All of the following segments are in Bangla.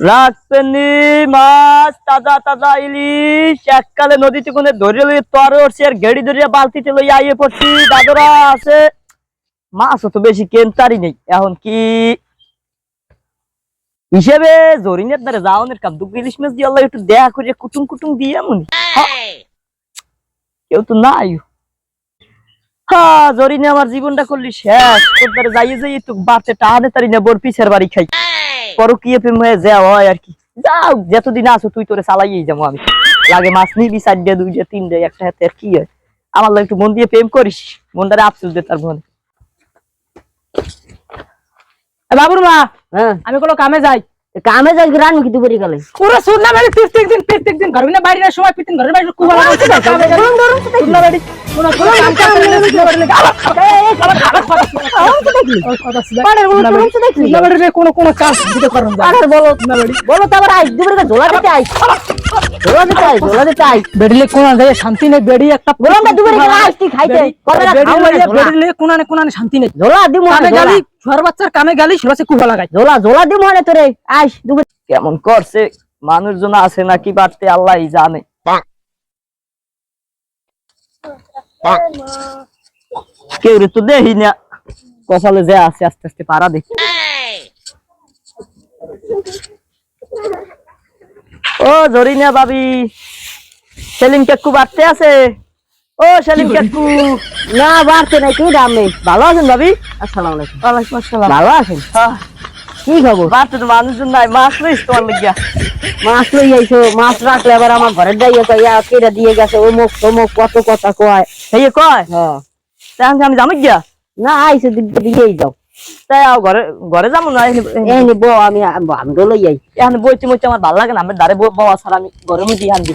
রাখপেনি মাছ তাজা তাজা ইলিশ এককালে নদীতে কোনে ধরে লই তর উঠছে আর গেড়ি ধরিয়া বালতিতে লই আইয়ে পড়ছি দাদরা আছে মাছ তো বেশি কেনতারি নেই এখন কি হিসেবে জরিনের দ্বারা যাওনের কাপ দুটো ইলিশ মাছ দিয়ে আল্লাহ একটু দেখা করে কুটুম কুটুম দিয়ে এমন কেউ তো নাই হ্যাঁ জরিনে আমার জীবনটা করলি শেষ তোর দ্বারা যাইয়ে যাই একটু বাড়তে টানে তারি না বোর পিছের বাড়ি খাই পরকীয় প্রেম হয়ে যাওয়া হয় আর কি যাও যতদিন আছো তুই তোরে চালাইয়েই যাবো আমি লাগে মাছ নিবি 4 ডে 2 ডে 3 ডে একটা হাতে আর কি হয় আমার লাগে একটু মন দিয়ে প্রেম করিস মনটারে আফসোস দে তার মনে বাবুর মা হ্যাঁ আমি কোনো কামে যাই গ্রাম কি দুপুরি গেলে পুরো শুননা মানে প্রত্যেক দিন ঘরে না বাইরে সময় প্রত্যেক ঘরে বাইরে কুবা লাগছে না শুননা বাড়ি কোনো কাম কাম কোনো কাজ দিতে পারুন না আরে বলো তো আবার আইস দুপুরে ঝোলা দিতে আইস ঝোলা দিতে আইস বেড়িলে কোন যায় শান্তি নেই বেড়ি একটা বললাম না দুপুরে আইস কি খাইতে বেড়িলে কোনানে শান্তি নেই ঝোলা দিমু কামে গালি ছুয়ার বাচ্চার কামে গালি সেবাসে কুবা লাগাই ঝোলা দিমু মানে তোরে আইস দুপুরে কেমন করছে মানুষজন আছে নাকি বাড়তে আল্লাহই জানে কেউ রে তো দেখি না কপালে যে আছে আস্তে আস্তে পারা দেখি ও জরিনা ভাবি সেলিম কাকু বাড়তে আছে ও সেলিম কাকু না বাড়তে নাই কি দামে ভালো আছেন ভাবি আসসালামু আলাইকুম ওয়ালাইকুম আসসালাম ভালো আছেন হ্যাঁ কি খবর বাড়তে তো মানুষজন নাই মাছ লইস তোমার লাগিয়া মাছ লই আইছো মাছ রাখলে আবার আমার ঘরে যাইয়া কইয়া কেড়ে দিয়ে গেছে অমুক তমুক কত কথা কয় এই কয় হ্যাঁ তাহলে আমি যাবো গিয়া না আইছো দিয়েই যাও তাই ঘরে ঘরে যাবো না এই নিব আমি লই আই এখন বইতে বইতে আমার ভালো লাগে না আমার দাঁড়ে বাবা ছাড়া আমি ঘরের মধ্যে আনবি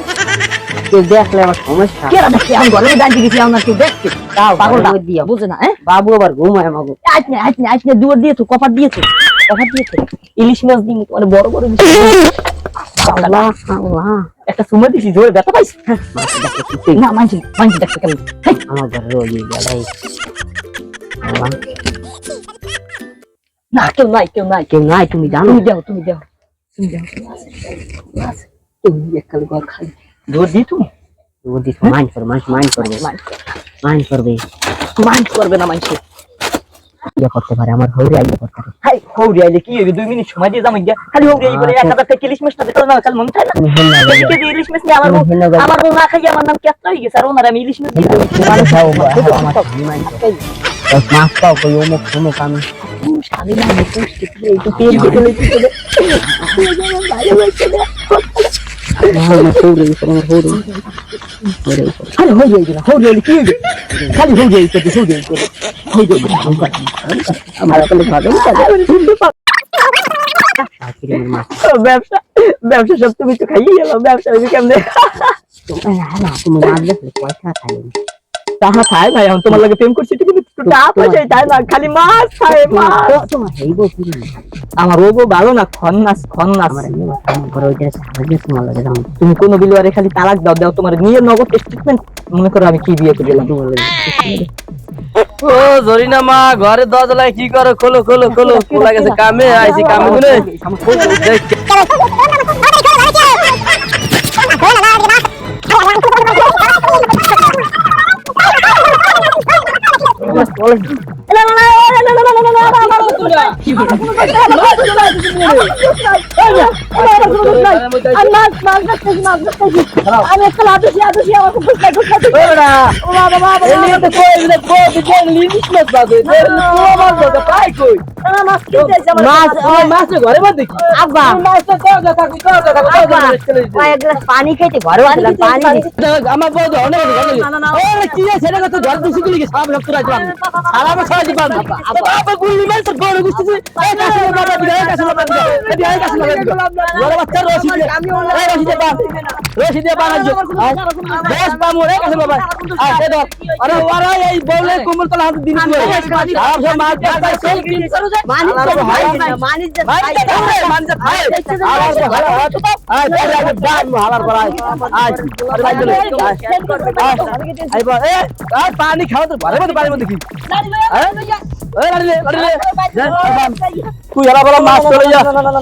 কেউ দেখলে আমার সমস্যা কে দেখছি আমি ঘরের মধ্যে আনতে গেছি আমার কেউ দেখছে তাও পাগলটা দিয়া বুঝে না হ্যাঁ বাবু আবার ঘুমায় আমাকে আজকে দুয়ার দিয়েছো কপার দিয়েছো ইলিশ মাছ দিন মানে বড় বড় আল্লাহ আল্লাহ একটা সময় দিছি জোরে ব্যথা পাইছি না মানছি দেখতে কেমন আমার ঘরে ওই গেলাই আল্লাহ না কেউ নাই কেউ নাই তুমি জানো তুমি দাও কেউ এককালে ঘর খালি জোর দি তুমি ও দিস মাইন্ড করবে মাইন্ড করবে না মাইন্ড ইয়া করতে পারে আমার হইরে আইয়া করতে পারে হাই হৌরি আইলে কি হবে 2 মিনিট সময় দিয়ে যাম গিয়া খালি হৌরি আই বলে 1000 টাকা ইলিশ মাছটা দিতে না কাল মন চাই না কেজি ইলিশ মাছ নিয়ে আমার বউ না খাইয়া আমার নাম কেত হই গেছে আর ওনার আমি ইলিশ মাছ দিই তোমার খাও আমার মাছ পাও কই অমুক অমুক আমি শালি না পুষ্টি এই তো তেল দিতে লইতে হবে খালি হৌরি আইলে কি হবে খালি হৌরি আইতে আমার কাছে ভালো ব্যবসা সব তুমি তো খাইয়ে গেল ব্যবসা কেমনে তুমি মাছ দেখলে পয়সা খাই তাহা খায় ভাই এখন তোমার লাগে প্রেম করছি তুমি টাকা পয়সা তাই না খালি মাছ খায় মাছ তোমার হেইব কি আমার ও ভালো না খন্নাস আমার বড় ওই দেশ আগে তোমার লাগে তুমি কোন বিলুয়ারে খালি তালাক দাও তোমার নিয়ে নগদ স্টেটমেন্ট মনে করো আমি কি বিয়ে করে দিলাম ও জরিনা মা ঘরে দরজায় কি করো খোলো খোলা গেছে কামে আইছি কামে গুনে পানি খাইতে ঘরে আমার কি ছেলে তো ঘর দুশি গুলি সব রক্ত রাখলাম সারা বছর দিবান বাবা গুলি মারছে বড় গুছিছে এই কাছে বাবা দিবে এই কাছে বাবা দিবে এই কাছে বাবা দিবে বড় বাচ্চা রশিদে বানাজো বেশ বামু রে কাছে বাবা আ দে দাও আরে ওরা এই বলে কোমল তলা হাত দিন তুই আর সব মার কে পাইছে মানিজ ভাই আর দাম হালার পর আই পানি খাও তো ভালো মতো পানি মতো কি তুই হারা বলা মাছ চলে যা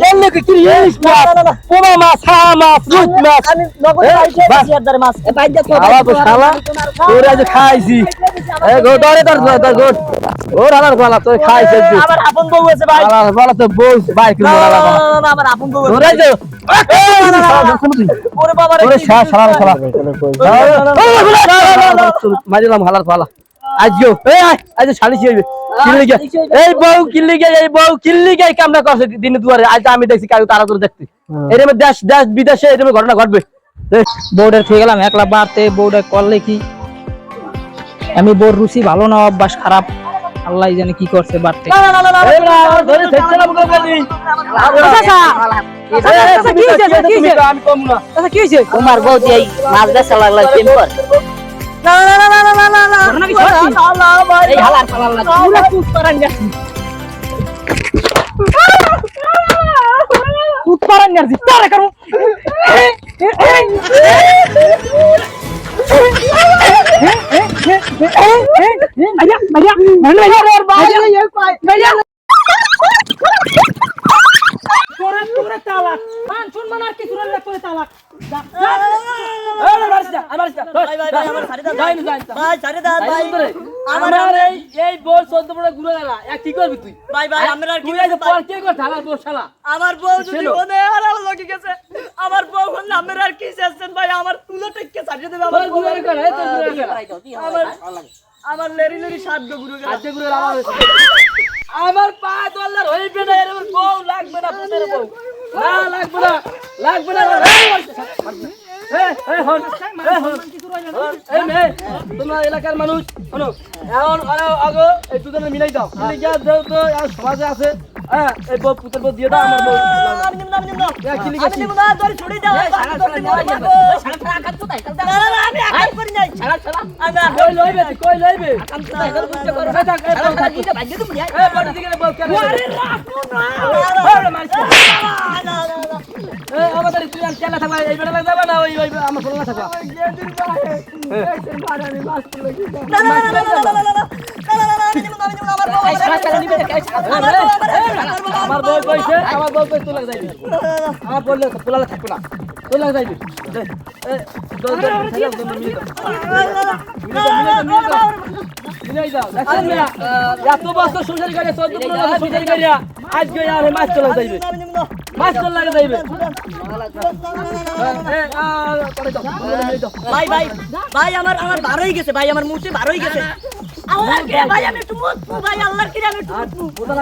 এমনি কি ইলিশ মাছ পোমা মাছ হাঁ মাছ রুই মাছ আমি নগদ পাইছে সিয়ারদার মাছ বাইদা তো খাওয়া তো শালা তোর আজ খাইছি এ গো দরে দর গোট ওর হালার গলা তুই খাইছিস আমার আপন বউ আছে ভাই হালার বলা তো বল বাইক না, নিয়ে না, হালার না, বলা না, না, আমার আপন বউ আছে তোরাই যে ওরে বাবা রে ওরে কি শালা শালা শালা না, মারিলাম হালার পালা আজও এই আজ শালি হইবে কিল্লি গে এই বউ কিল্লি গে এই বউ কিল্লি গে কামনা করছে দিনে দুয়ারে আজ আমি দেখছি কাউ তারা তোর দেখতে এর মধ্যে দেশ দেশ বিদেশে এর মধ্যে ঘটনা ঘটবে বোর্ডের থেকে গেলাম একলা বাড়তে বোর্ডে করলে কি আমি বোর রুচি ভালো না অভ্যাস খারাপ আল্লাহ জানে কি করছে বাড়তে এই না ধরে দেখছ না বুকে বলি আমি কম না আচ্ছা কি হইছে তোমার বউদি এই মাছ বেচা লাগলো টেম্পার না না না না না না না ঘটনা কি সত্যি এই হালার পালার লাগে পুরো কুত পারান গেছি কুত পারান গেছি তারে করু আইয়া আইয়া মানে আইয়া তোরে তালাক মান শুনমান আর কি তোরে তোরে তালাক এই বল 14 বড় ঘুরে গেল কি করবি তুই ভাই ভাই আমরা তুই আজ পর কে কর থালা বল শালা আমার বউ যদি ওনে আর লাগি গেছে আমার বউ বললে আমরা আর কি চাচ্ছেন ভাই আমার তুলো টেককে ছাড়িয়ে দেবে আমার তোর ঘুরে গেল এই তোর ঘুরে গেল আমার লেরি লেরি সাত ঘুরে গেল আজকে ঘুরে আমার পা দল্লার হইবে না এর বউ লাগবে না পুতের বউ না লাগবে না তোমার এলাকার মানুষ শোনো এখন আগে এই দুজনে মিলাই দাও যেহেতু সমাজে আছে হ্যাঁ এই বউ পুতের বউ দিয়ে দাও আমার বউ কই লইবে আমাদের তুই আর খেলা থাকবা এই বেলা যাবে না ওই আমার ফোন থাকবা আমার বউ কইছে তোলা যাইবে আমার বললে তোলা থাকবে না তোলা যাইবে এত বছর সংসার করে 14 বছর সংসার করে আজকে আর মাছ তোলা যাইবে মাছ তোলা যাইবে ভাই ভাই ভাই আমার বারোই গেছে ভাই আমার মুখে বারোই গেছে আল্লাহর কিরে ভাই আমি একটু মুতবো ভাই আল্লাহর কিরে আমি একটু মুতবো